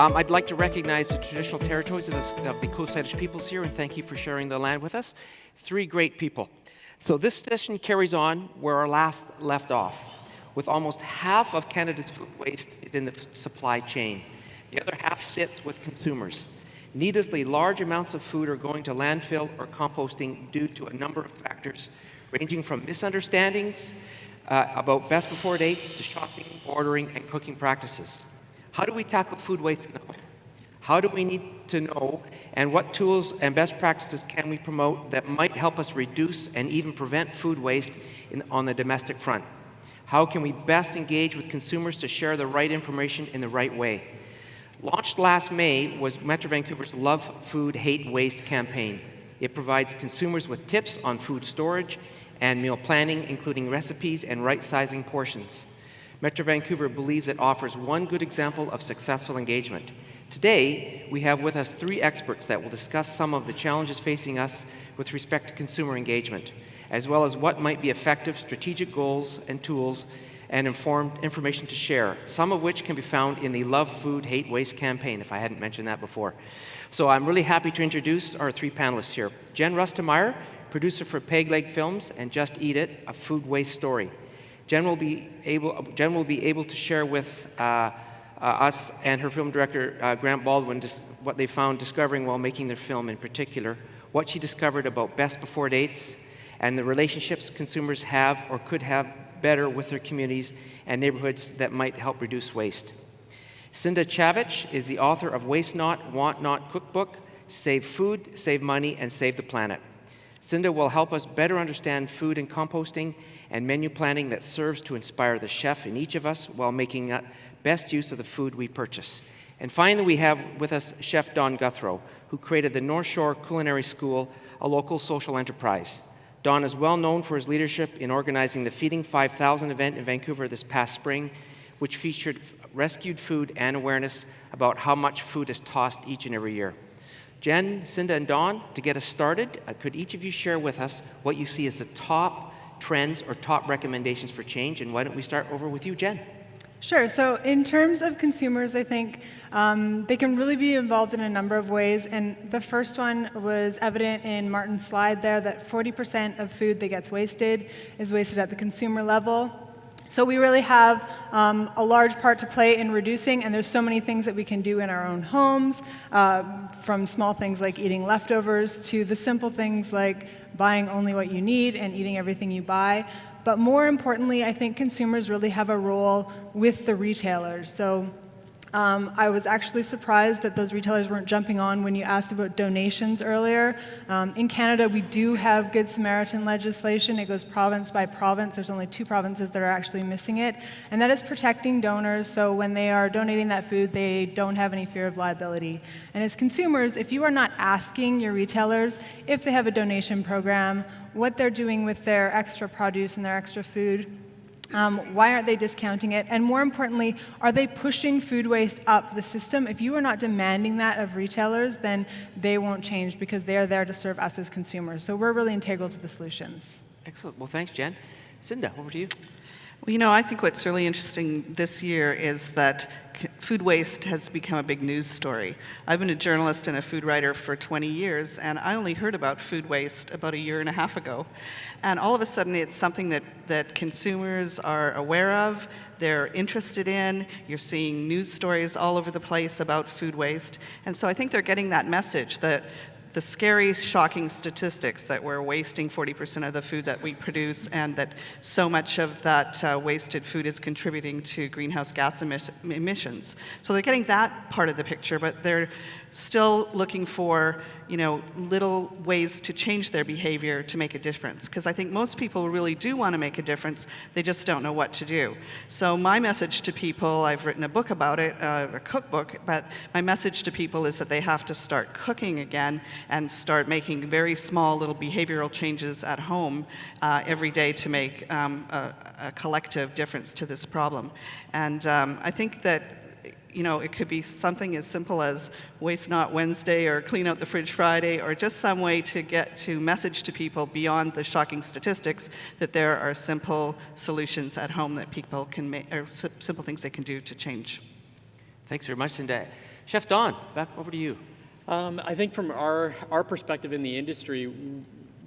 I'd like to recognize the traditional territories of the Coast Salish peoples here, and thank you for sharing the land with us. Three great people. So this session carries on where our last left off, with almost half of Canada's food waste is in the supply chain. The other half sits with consumers. Needlessly, large amounts of food are going to landfill or composting due to a number of factors, ranging from misunderstandings about best before dates to shopping, ordering, and cooking practices. How do we tackle food waste in the home? How do we need to know, and what tools and best practices can we promote that might help us reduce and even prevent food waste on the domestic front? How can we best engage with consumers to share the right information in the right way? Launched last May was Metro Vancouver's Love Food, Hate Waste campaign. It provides consumers with tips on food storage and meal planning, including recipes and right-sizing portions. Metro Vancouver believes it offers one good example of successful engagement. Today, we have with us three experts that will discuss some of the challenges facing us with respect to consumer engagement, as well as what might be effective strategic goals and tools and informed information to share, some of which can be found in the Love Food, Hate Waste campaign, if I hadn't mentioned that before. So I'm really happy to introduce our three panelists here. Jen Rustemeyer, producer for Peg Leg Films and Just Eat It, a food waste story. Jen will be able to share with us and her film director, Grant Baldwin, what they found discovering while making their film, in particular, what she discovered about best before dates and the relationships consumers have or could have better with their communities and neighborhoods that might help reduce waste. Cinda Chavich is the author of Waste Not, Want Not Cookbook, Save Food, Save Money, and Save the Planet. Cinda will help us better understand food and composting and menu planning that serves to inspire the chef in each of us while making best use of the food we purchase. And finally, we have with us Chef Don Guthrow, who created the North Shore Culinary School, a local social enterprise. Don is well known for his leadership in organizing the Feeding 5,000 event in Vancouver this past spring, which featured rescued food and awareness about how much food is tossed each and every year. Jen, Cinda, and Don, to get us started, could each of you share with us what you see as the top trends or top recommendations for change? And why don't we start over with you, Jen? Sure. So in terms of consumers, I think they can really be involved in a number of ways. And the first one was evident in Martin's slide there, that 40% of food that gets wasted is wasted at the consumer level. So we really have a large part to play in reducing, and there's so many things that we can do in our own homes, from small things like eating leftovers to the simple things like buying only what you need and eating everything you buy. But more importantly, I think consumers really have a role with the retailers. So I was actually surprised that those retailers weren't jumping on when you asked about donations earlier. In Canada, we do have Good Samaritan legislation. It goes province by province. There's only 2 provinces that are actually missing it. And that is protecting donors, so when they are donating that food, they don't have any fear of liability. And as consumers, if you are not asking your retailers if they have a donation program, what they're doing with their extra produce and their extra food, why aren't they discounting it? And more importantly, are they pushing food waste up the system? If you are not demanding that of retailers, then they won't change because they are there to serve us as consumers. So we're really integral to the solutions. Excellent. Well, thanks, Jen. Cinda, over to you. Well, you know, I think what's really interesting this year is that food waste has become a big news story. I've been a journalist and a food writer for 20 years, and I only heard about food waste about a year and a half ago. And all of a sudden, it's something that consumers are aware of, they're interested in. You're seeing news stories all over the place about food waste. And so I think they're getting that message that the scary, shocking statistics that we're wasting 40% of the food that we produce, and that so much of that wasted food is contributing to greenhouse gas emissions. So they're getting that part of the picture, but they're still looking for, you know, little ways to change their behavior to make a difference. Because I think most people really do want to make a difference, they just don't know what to do. So my message to people, I've written a book about it, a cookbook, but my message to people is that they have to start cooking again and start making very small little behavioral changes at home every day to make a collective difference to this problem. And I think that, you know, it could be something as simple as Waste Not Wednesday or Clean Out the Fridge Friday, or just some way to get to message to people beyond the shocking statistics that there are simple solutions at home that people can make, or simple things they can do to change. Thanks very much, Cinda. Chef Don, back over to you. I think from our perspective in the industry,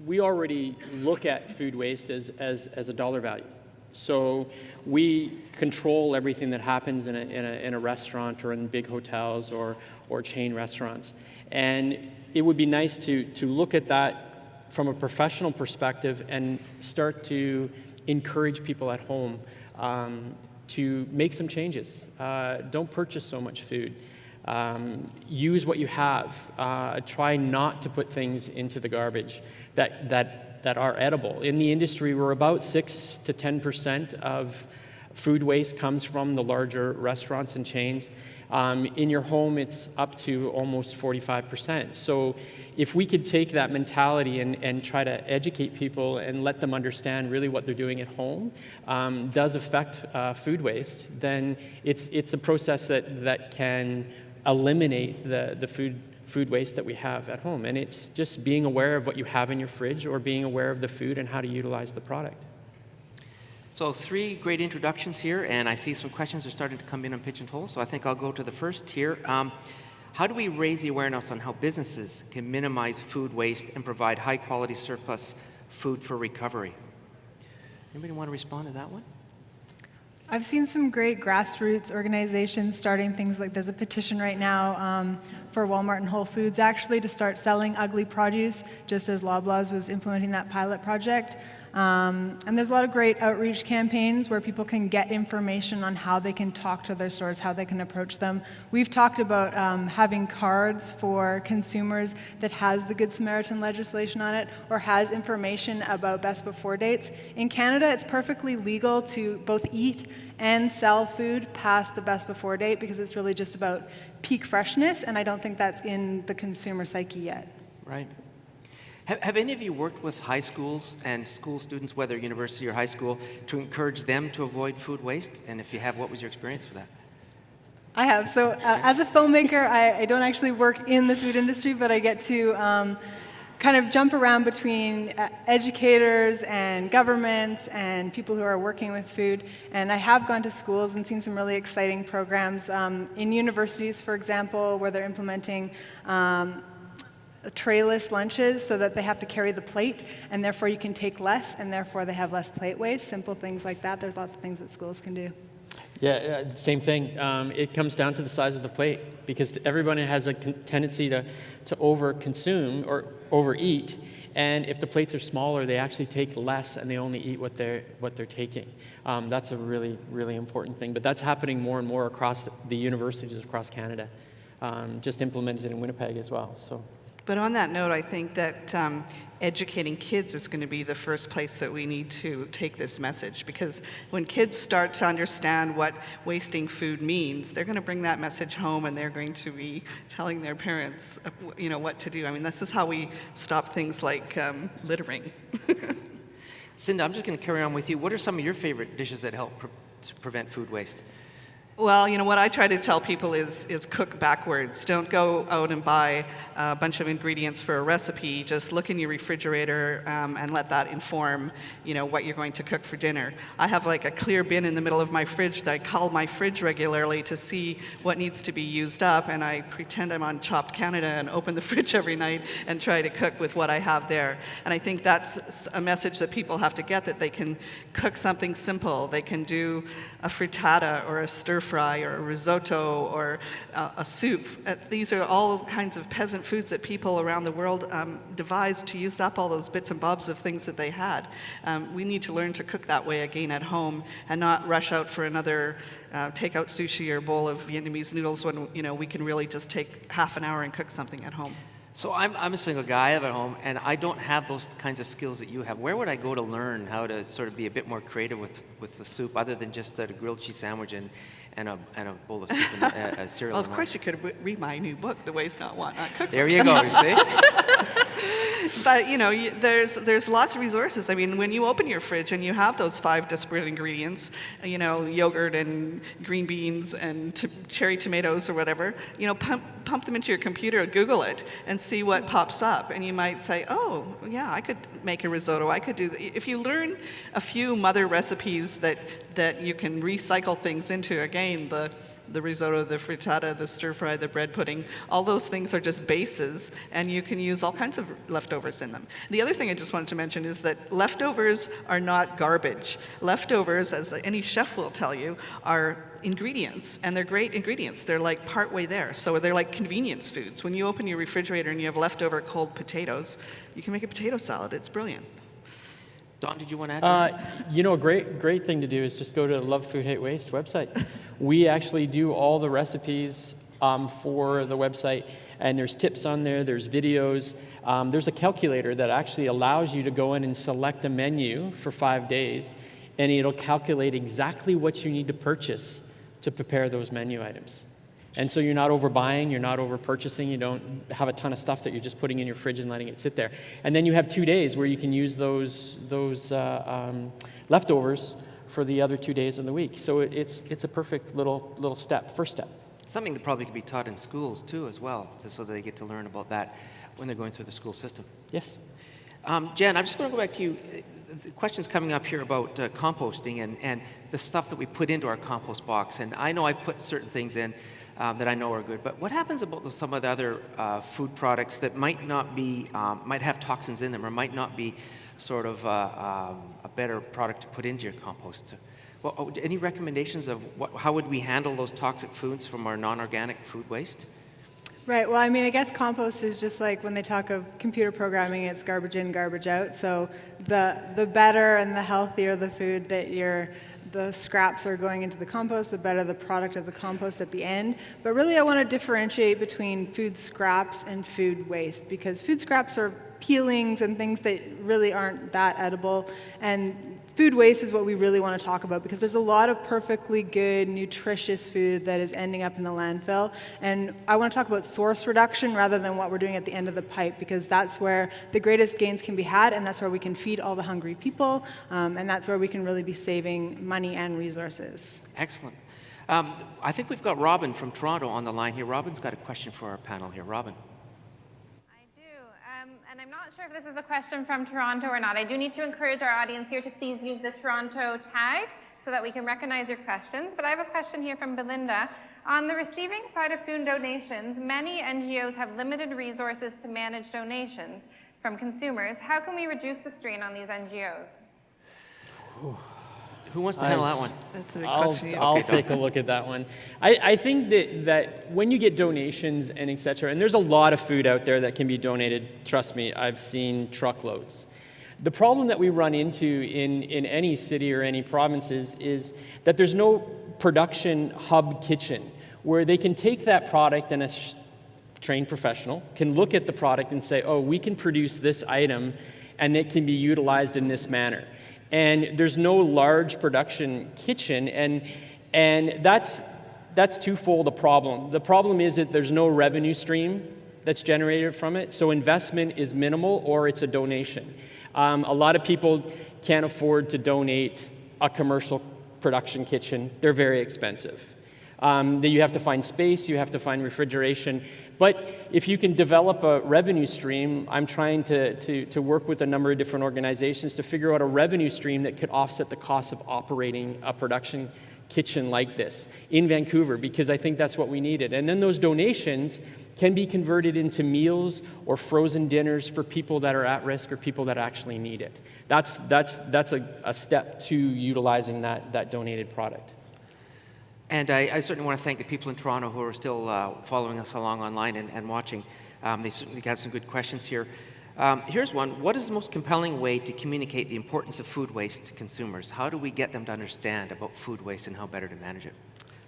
we already look at food waste as a dollar value. So we control everything that happens in a restaurant or in big hotels or chain restaurants. And it would be nice to look at that from a professional perspective and start to encourage people at home to make some changes. Don't purchase so much food. Use what you have. Try not to put things into the garbage that are edible. In the industry, we're about 6 to 10% of food waste comes from the larger restaurants and chains. In your home, it's up to almost 45%. So if we could take that mentality and try to educate people and let them understand really what they're doing at home does affect food waste, then it's a process that can eliminate the food waste that we have at home. And it's just being aware of what you have in your fridge or being aware of the food and how to utilize the product. So 3 great introductions here, and I see some questions are starting to come in on Pigeonhole, so I think I'll go to the first here. How do we raise the awareness on how businesses can minimize food waste and provide high-quality surplus food for recovery? Anybody want to respond to that one? I've seen some great grassroots organizations starting things like there's a petition right now for Walmart and Whole Foods actually to start selling ugly produce, just as Loblaws was implementing that pilot project. And there's a lot of great outreach campaigns where people can get information on how they can talk to their stores, how they can approach them. We've talked about having cards for consumers that has the Good Samaritan legislation on it or has information about best before dates. In Canada, it's perfectly legal to both eat and sell food past the best before date because it's really just about peak freshness, and I don't think that's in the consumer psyche yet. Right. Have any of you worked with high schools and school students, whether university or high school, to encourage them to avoid food waste? And if you have, what was your experience with that? I have. So as a filmmaker, I don't actually work in the food industry, but I get to kind of jump around between educators and governments and people who are working with food. And I have gone to schools and seen some really exciting programs in universities, for example, where they're implementing trayless lunches so that they have to carry the plate, and therefore you can take less, and therefore they have less plate waste, simple things like that. There's lots of things that schools can do. Yeah, same thing. It comes down to the size of the plate because everybody has a tendency to over-consume or overeat, and if the plates are smaller, they actually take less and they only eat what they're taking. That's a really, really important thing, but that's happening more and more across the universities across Canada, just implemented in Winnipeg as well. So. But on that note, I think that educating kids is going to be the first place that we need to take this message, because when kids start to understand what wasting food means, they're going to bring that message home and they're going to be telling their parents, what to do. I mean, this is how we stop things like littering. Cinda, I'm just going to carry on with you. What are some of your favorite dishes that help to prevent food waste? Well, what I try to tell people is cook backwards. Don't go out and buy a bunch of ingredients for a recipe. Just look in your refrigerator and let that inform, what you're going to cook for dinner. I have like a clear bin in the middle of my fridge that I call my fridge regularly to see what needs to be used up, and I pretend I'm on Chopped Canada and open the fridge every night and try to cook with what I have there. And I think that's a message that people have to get, that they can cook something simple. They can do a frittata or a stir fry or a risotto or a soup. These are all kinds of peasant foods that people around the world devised to use up all those bits and bobs of things that they had. We need to learn to cook that way again at home and not rush out for another takeout sushi or bowl of Vietnamese noodles when we can really just take half an hour and cook something at home. So I'm a single guy, I live at home, and I don't have those kinds of skills that you have. Where would I go to learn how to sort of be a bit more creative with the soup, other than just a grilled cheese sandwich and a bowl of soup and a cereal? Well, of course you could read my new book, The Waste Not Want Not Cook. There you go, you see? But there's lots of resources. I mean, when you open your fridge and you have those 5 disparate ingredients, yogurt and green beans and cherry tomatoes or whatever, pump them into your computer, Google it, and see what pops up. And you might say, oh, yeah, I could make a risotto. I could do that. If you learn a few mother recipes that you can recycle things into, again, the the risotto, the frittata, the stir fry, the bread pudding. All those things are just bases, and you can use all kinds of leftovers in them. The other thing I just wanted to mention is that leftovers are not garbage. Leftovers, as any chef will tell you, are ingredients, and they're great ingredients. They're like partway there. So they're like convenience foods. When you open your refrigerator and you have leftover cold potatoes, you can make a potato salad. It's brilliant. Don, did you want to add to that? You know, a great thing to do is just go to Love Food Hate Waste website. We actually do all the recipes for the website, and there's tips on there, there's videos. There's a calculator that actually allows you to go in and select a menu for 5 days, and it'll calculate exactly what you need to purchase to prepare those menu items. And so you're not overbuying, you're not over-purchasing, you don't have a ton of stuff that you're just putting in your fridge and letting it sit there. And then you have 2 days where you can use those leftovers for the other 2 days of the week. So it's a perfect little first step. Something that probably could be taught in schools too as well, so that they get to learn about that when they're going through the school system. Yes. Jen, I'm just going to go back to you. The question's coming up here about composting and the stuff that we put into our compost box. And I know I've put certain things in that I know are good, but what happens about some of the other food products that might not be, might have toxins in them, or might not be sort of a better product to put into your compost? Well, any recommendations of how would we handle those toxic foods from our non-organic food waste? Right. Well, I mean, I guess compost is just like when they talk of computer programming, it's garbage in, garbage out. So the better and the healthier the food that the scraps are going into the compost, the better the product of the compost at the end. But really, I want to differentiate between food scraps and food waste, because food scraps are peelings and things that really aren't that edible. And food waste is what we really want to talk about, because there's a lot of perfectly good, nutritious food that is ending up in the landfill. And I want to talk about source reduction rather than what we're doing at the end of the pipe, because that's where the greatest gains can be had, and that's where we can feed all the hungry people, and that's where we can really be saving money and resources. Excellent. I think we've got Robin from Toronto on the line here. Robin's got a question for our panel here. Robin. And I'm not sure if this is a question from Toronto or not. I do need to encourage our audience here to please use the Toronto tag so that we can recognize your questions. But I have a question here from Belinda. On the receiving side of food donations, many NGOs have limited resources to manage donations from consumers. How can we reduce the strain on these NGOs? Who wants to handle that one? That's a big question. I'll take a look at that one. I think that when you get donations and et cetera, and there's a lot of food out there that can be donated, trust me, I've seen truckloads. The problem that we run into in any city or any provinces is that there's no production hub kitchen where they can take that product and a trained professional can look at the product and say, oh, we can produce this item and it can be utilized in this manner. And there's no large production kitchen, and that's twofold a problem. The problem is that there's no revenue stream that's generated from it, so investment is minimal or it's a donation. A lot of people can't afford to donate a commercial production kitchen. They're very expensive. You have to find space, you have to find refrigeration. But if you can develop a revenue stream, I'm trying to work with a number of different organizations to figure out a revenue stream that could offset the cost of operating a production kitchen like this in Vancouver, because I think that's what we needed. And then those donations can be converted into meals or frozen dinners for people that are at risk or people that actually need it. That's a step to utilizing that donated product. And I certainly want to thank the people in Toronto who are still following us along online and watching. They certainly got some good questions here. Here's one. What is the most compelling way to communicate the importance of food waste to consumers? How do we get them to understand about food waste and how better to manage it?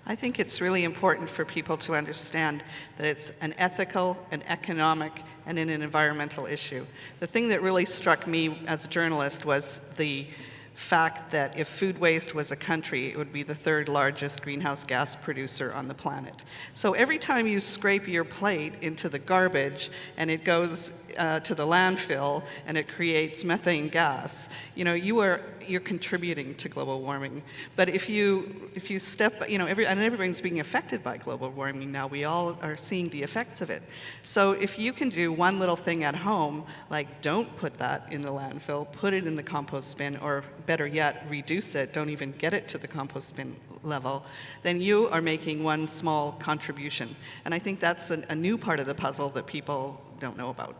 I think it's really important for people to understand that it's an ethical, an economic, and an environmental issue. The thing that really struck me as a journalist was the fact that if food waste was a country, it would be the third largest greenhouse gas producer on the planet. So every time you scrape your plate into the garbage and it goes to the landfill and it creates methane gas, you're contributing to global warming. But if you step, and everyone's being affected by global warming now, we all are seeing the effects of it. So if you can do one little thing at home, like don't put that in the landfill, put it in the compost bin, or better yet, reduce it, don't even get it to the compost bin level, then you are making one small contribution. And I think that's a new part of the puzzle that people don't know about.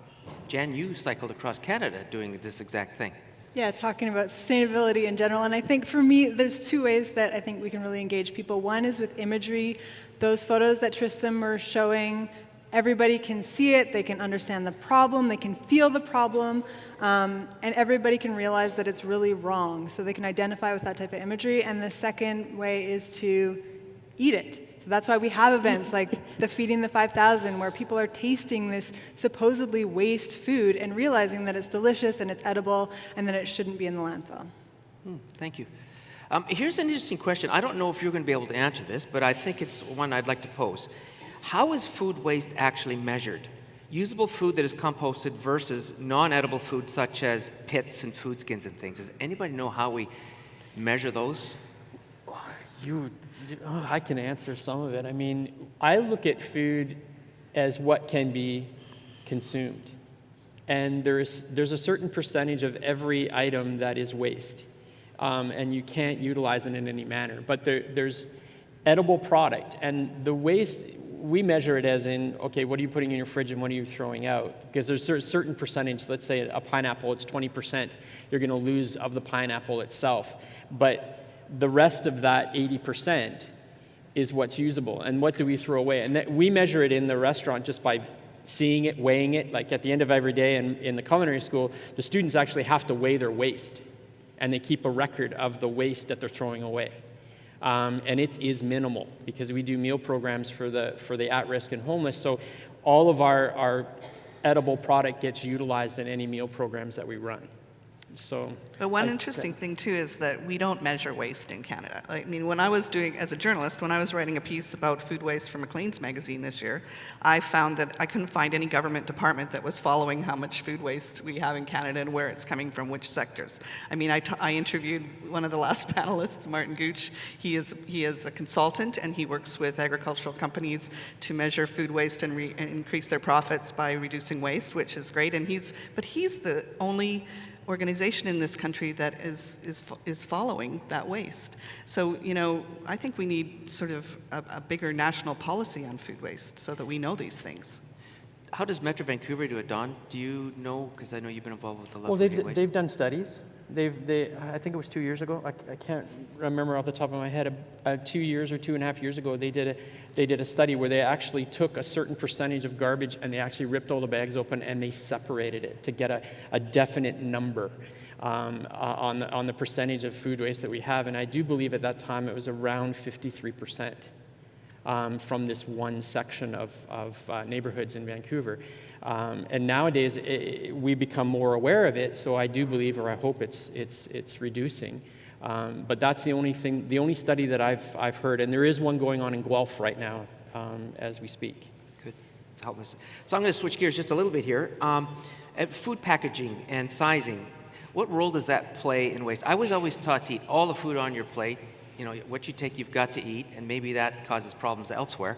Jan, you cycled across Canada doing this exact thing. Yeah, talking about sustainability in general. And I think for me, there's two ways that I think we can really engage people. One is with imagery. Those photos that Tristan were showing, everybody can see it, they can understand the problem, they can feel the problem, and everybody can realize that it's really wrong. So they can identify with that type of imagery. And the second way is to eat it. So that's why we have events like the Feeding the 5,000, where people are tasting this supposedly waste food and realizing that it's delicious and it's edible and that it shouldn't be in the landfill. Thank you. Here's an interesting question. I don't know if you're going to be able to answer this, but I think it's one I'd like to pose. How is food waste actually measured? Usable food that is composted versus non-edible food such as pits and food skins and things. Does anybody know how we measure those? I can answer some of it. I mean, I look at food as what can be consumed. And there's a certain percentage of every item that is waste. And you can't utilize it in any manner. But there's edible product. And the waste, we measure it as in, okay, what are you putting in your fridge and what are you throwing out? Because there's a certain percentage, let's say a pineapple, it's 20% you're going to lose of the pineapple itself. But the rest of that 80% is what's usable. And what do we throw away? And we measure it in the restaurant just by seeing it, weighing it. Like at the end of every day in the culinary school, the students actually have to weigh their waste. And they keep a record of the waste that they're throwing away. And it is minimal because we do meal programs for the at-risk and homeless. So all of our edible product gets utilized in any meal programs that we run. So, but one interesting thing too is that we don't measure waste in Canada. I mean, when I was as a journalist, when I was writing a piece about food waste for Maclean's magazine this year, I found that I couldn't find any government department that was following how much food waste we have in Canada and where it's coming from, which sectors. I mean, I interviewed one of the last panelists, Martin Gooch. He is a consultant and he works with agricultural companies to measure food waste and increase their profits by reducing waste, which is great. And he's the only organization in this country that is following that waste. So, I think we need sort of a bigger national policy on food waste so that we know these things. How does Metro Vancouver do it, Don? Do you know? Because I know you've been involved with the Well, level of waste. they've done studies. I think it was 2 years ago. I can't remember off the top of my head. 2 years or 2.5 years ago, they did a study where they actually took a certain percentage of garbage and they actually ripped all the bags open and they separated it to get a definite number on the percentage of food waste that we have. And I do believe at that time it was around 53% from this one section of neighborhoods in Vancouver. And nowadays, we become more aware of it, so I do believe, or I hope it's reducing. But that's the only study that I've heard, and there is one going on in Guelph right now as we speak. Good. It's helpless. So I'm going to switch gears just a little bit here. Food packaging and sizing, what role does that play in waste? I was always taught to eat all the food on your plate. What you take, you've got to eat, and maybe that causes problems elsewhere.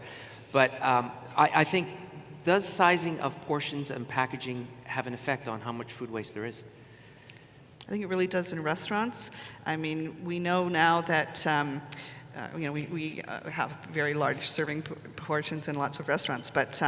But I think, does sizing of portions and packaging have an effect on how much food waste there is? I think it really does in restaurants. I mean, we know now that we have very large serving portions in lots of restaurants, but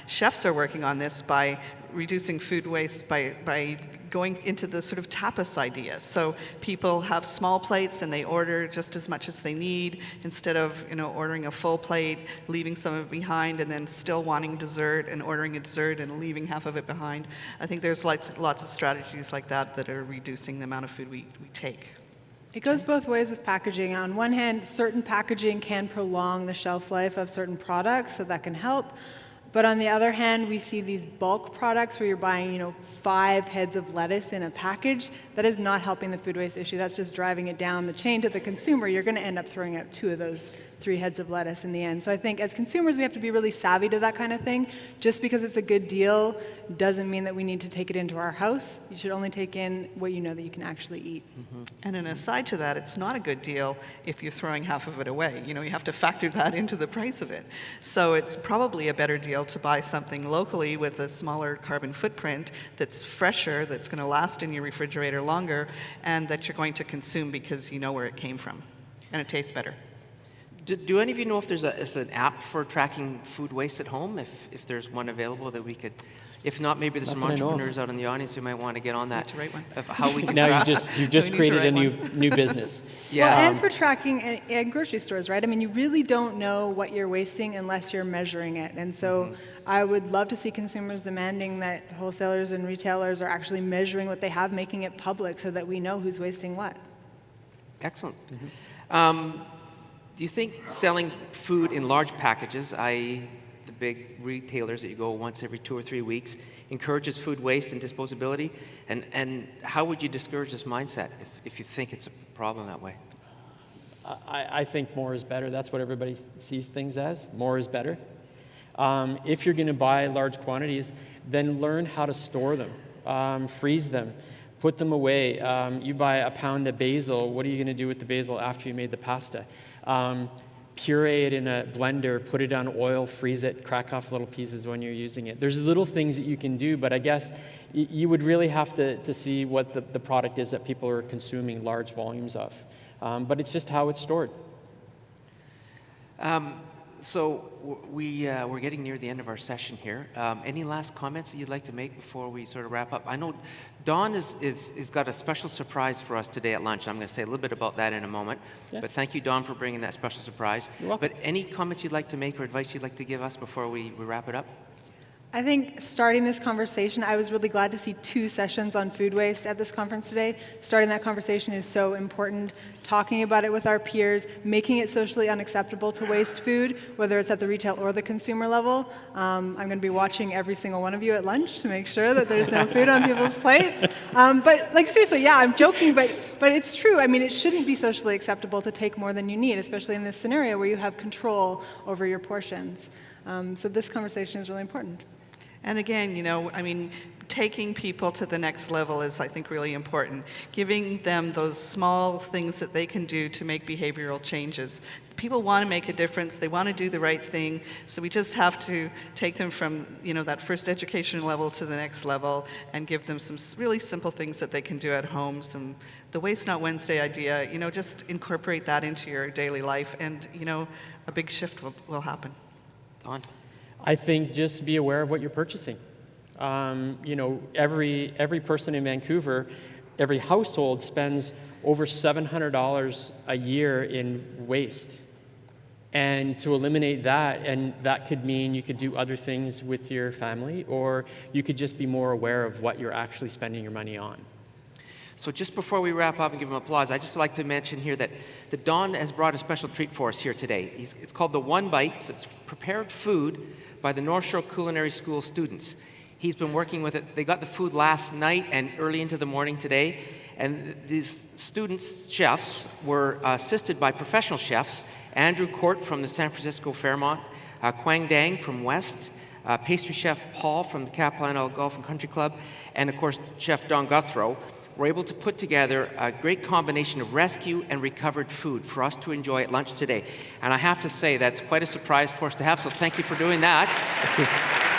chefs are working on this by reducing food waste by going into the sort of tapas idea. So people have small plates and they order just as much as they need instead of ordering a full plate, leaving some of it behind, and then still wanting dessert and ordering a dessert and leaving half of it behind. I think there's lots of strategies like that are reducing the amount of food we take. It goes both ways with packaging. On one hand, certain packaging can prolong the shelf life of certain products, so that can help. But on the other hand, we see these bulk products where you're buying, 5 heads of lettuce in a package. That is not helping the food waste issue. That's just driving it down the chain to the consumer. You're going to end up throwing out two of those 3 heads of lettuce in the end. So I think as consumers, we have to be really savvy to that kind of thing. Just because it's a good deal doesn't mean that we need to take it into our house. You should only take in what you know that you can actually eat. And an aside to that, it's not a good deal if you're throwing half of it away. You know, you have to factor that into the price of it. So it's probably a better deal to buy something locally with a smaller carbon footprint that's fresher, that's going to last in your refrigerator longer, and that you're going to consume because you know where it came from. And it tastes better. Do any of you know if there's an app for tracking food waste at home, if there's one available that we could, if not, maybe there's some Not that I know of. entrepreneurs out in the audience who might want to get on that, to write one. of how we can Now track. you've just We need to created a write new business. Yeah. Well, and for tracking at grocery stores, right? I mean, you really don't know what you're wasting unless you're measuring it. And so I would love to see consumers demanding that wholesalers and retailers are actually measuring what they have, making it public so that we know who's wasting what. Excellent. Do you think selling food in large packages, i.e. the big retailers that you go once every 2 or 3 weeks, encourages food waste and disposability? And how would you discourage this mindset if you think it's a problem that way? I think more is better. That's what everybody sees things as. More is better. If you're going to buy large quantities, then learn how to store them, freeze them, put them away. You buy a pound of basil. What are you going to do with the basil after you made the pasta? Puree it in a blender, put it on oil, freeze it, crack off little pieces when you're using it. There's little things that you can do, but I guess you would really have to see what the product is that people are consuming large volumes of. But it's just how it's stored. So we're getting near the end of our session here. Any last comments that you'd like to make before we sort of wrap up? I know Dawn is got a special surprise for us today at lunch. I'm going to say a little bit about that in a moment. Yeah. But thank you, Dawn, for bringing that special surprise. You're welcome. But any comments you'd like to make or advice you'd like to give us before we wrap it up? I think starting this conversation, I was really glad to see 2 sessions on food waste at this conference today. Starting that conversation is so important. Talking about it with our peers, making it socially unacceptable to waste food, whether it's at the retail or the consumer level. I'm going to be watching every single one of you at lunch to make sure that there's no food on people's plates. But like seriously, yeah, I'm joking, but it's true. I mean, it shouldn't be socially acceptable to take more than you need, especially in this scenario where you have control over your portions. So this conversation is really important. And again, you know, I mean, taking people to the next level is, I think, really important. Giving them those small things that they can do to make behavioral changes. People want to make a difference. They want to do the right thing. So we just have to take them from, you know, that first education level to the next level and give them some really simple things that they can do at home. The Waste Not Wednesday idea, you know, just incorporate that into your daily life and, you know, a big shift will happen. Dawn? I think just be aware of what you're purchasing. You know, every person in Vancouver, every household spends over $700 a year in waste. And to eliminate that, and that could mean you could do other things with your family, or you could just be more aware of what you're actually spending your money on. So just before we wrap up and give him applause, I'd just like to mention here that Don has brought a special treat for us here today. It's called the One Bites. It's prepared food by the North Shore Culinary School students. He's been working with it. They got the food last night and early into the morning today. And these students, chefs, were assisted by professional chefs, Andrew Court from the San Francisco Fairmont, Quang Dang from West, pastry chef Paul from the Capilano Golf and Country Club, and of course, Chef Don Guthrow. Were able to put together a great combination of rescue and recovered food for us to enjoy at lunch today. And I have to say, that's quite a surprise for us to have, so thank you for doing that.